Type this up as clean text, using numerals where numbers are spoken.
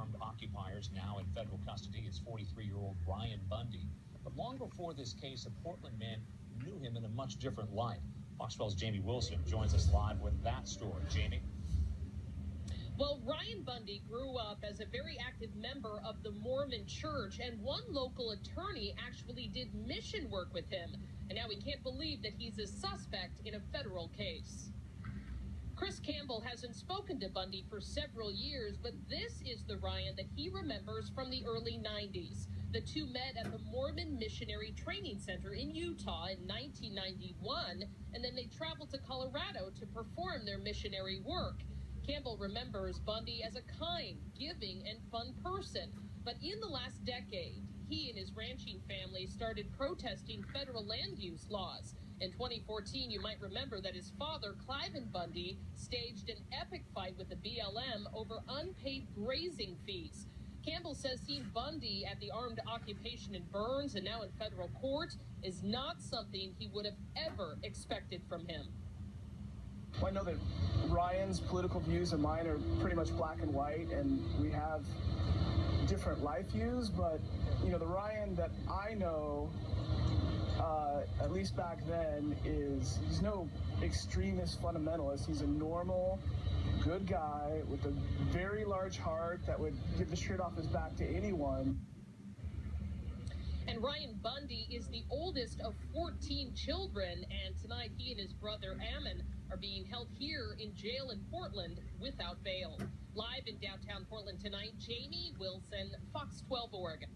armed occupiers. Now in federal custody is 43-year-old Ryan Bundy. But long before this case, a Portland man knew him in a much different light. Fox 12's Jamie Wilson joins us live with that story. Jamie? Well, Ryan Bundy grew up as a very active member of the Mormon Church, and one local attorney actually did mission work with him. And now we can't believe that he's a suspect in a federal case. Chris Campbell hasn't spoken to Bundy for several years, but this is the Ryan that he remembers from the early 90s. The two met at the Mormon Missionary Training Center in Utah in 1991, and then they traveled to Colorado to perform their missionary work. Campbell remembers Bundy as a kind, giving, and fun person. But in the last decade, he and his ranching family started protesting federal land use laws. In 2014, you might remember that his father, Cliven Bundy, staged an epic fight with the BLM over unpaid grazing fees. Campbell says seeing Bundy at the armed occupation in Burns and now in federal court is not something he would have ever expected from him. Well, I know that Ryan's political views and mine are pretty much black and white, and we have different life views, but, you know, the Ryan that I know, at least back then, he's no extremist fundamentalist. He's a normal, good guy with a very large heart that would give the shirt off his back to anyone. And Ryan Bundy is the oldest of 14 children, and tonight he and his brother Ammon are being held here in jail in Portland without bail. Live in downtown Portland tonight, Jamie Wilson, Fox 12 Oregon.